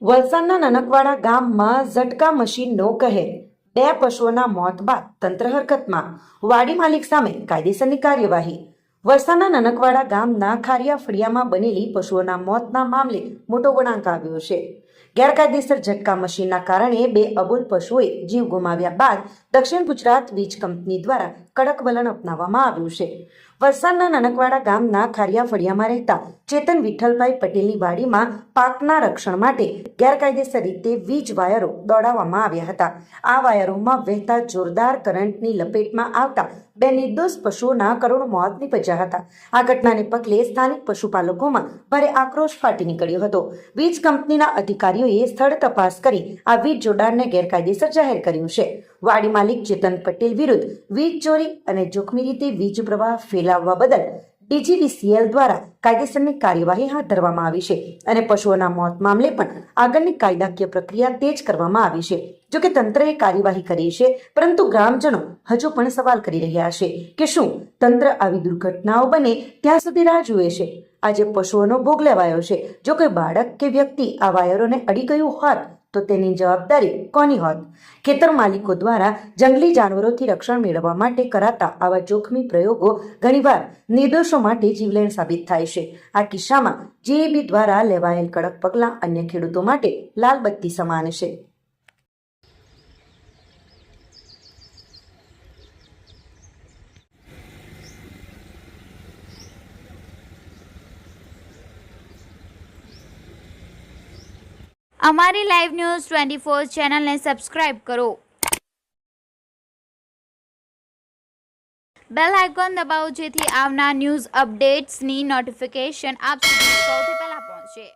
વલસાડના નનકવાડા ગામમાં ઝટકા મશીનનો કહેર, 2 પશુઓના મોત બાદ તંત્ર હરકતમાં, વાડી માલિક સામે કાયદેસરની કાર્યવાહી. વલસાડના નનકવાડા ગામના ખારિયા ફળિયામાં બનેલી પશુઓના મોતના મામલે મોટો વળાંક આવ્યો છે. ગેરકાયદેસર ઝટકા મશીનના કારણે 2 અબોલ પશુઓએ જીવ ગુમાવ્યા બાદ દક્ષિણ ગુજરાત વીજ કંપની દ્વારા કડક વલણ અપનાવવામાં આવ્યું છે. વલસાડના નનકવાડા ગામના ખારિયા ફળિયામાં રહેતા ચેતન વિઠ્ઠલભાઈ પટેલની વાડીમાં પાકના રક્ષણ માટે ગેરકાયદેસર રીતે વીજ વાયરો દોડાવવામાં આવ્યા હતા. આ વાયરોમાં વહેતા જોરદાર કરંટની લપેટમાં આવતા 2 નિર્દોષ પશુઓના કરુણ મોત નીપજ્યા હતા. આ ઘટનાને પગલે સ્થાનિક પશુપાલકોમાં ભારે આક્રોશ ફાટી નીકળ્યો હતો. વીજ કંપનીના અધિકારીઓએ સ્થળ તપાસ કરી આ વીજ જોડાણને ગેરકાયદેસર જાહેર કર્યું છે. વાડી માલિક ચેતન પટેલ વિરુદ્ધ વીજ ચોરી અને જોખમી રીતે વીજ પ્રવાહ ફેલાવવા બદલ DGVCL દ્વારા કાયદેસરની કાર્યવાહી હાથ ધરવામાં આવી છે અને પશુઓના મોત મામલે પણ આગળની કાયદાકીય પ્રક્રિયા તેજ કરવામાં આવી છે. જોકે તંત્રએ કાર્યવાહી કરી છે, પરંતુ ગ્રામજનો હજુ પણ સવાલ કરી રહ્યા છે કે શું તંત્ર આવી દુર્ઘટનાઓ બને ત્યાં સુધી રાહ જુએ છે? આજે પશુઓનો ભોગ લેવાયો છે. જો કોઈ બાળક કે વ્યક્તિ આ વાયરોને અડી ગયું હોત તો તેની જવાબદારી કોની હોત? ખેતર માલિકો દ્વારા જંગલી જાનવરોથી રક્ષણ મેળવવા માટે કરાતા આવા જોખમી પ્રયોગો ઘણીવાર નિર્દોષો માટે જીવલેણ સાબિત થાય છે. આ કિસ્સામાં JAB દ્વારા લેવાયેલ કડક પગલાં અન્ય ખેડૂતો માટે લાલ બત્તી સમાન છે. અમારી લાઈવ ન્યૂઝ 24 ચેનલને સબસ્ક્રાઇબ કરો. બેલ આઇકોન દબાવો જેથી આવનાર ન્યૂઝ અપડેટ્સની નોટિફિકેશન આપ સુધી સૌથી પહેલા પહોંચે.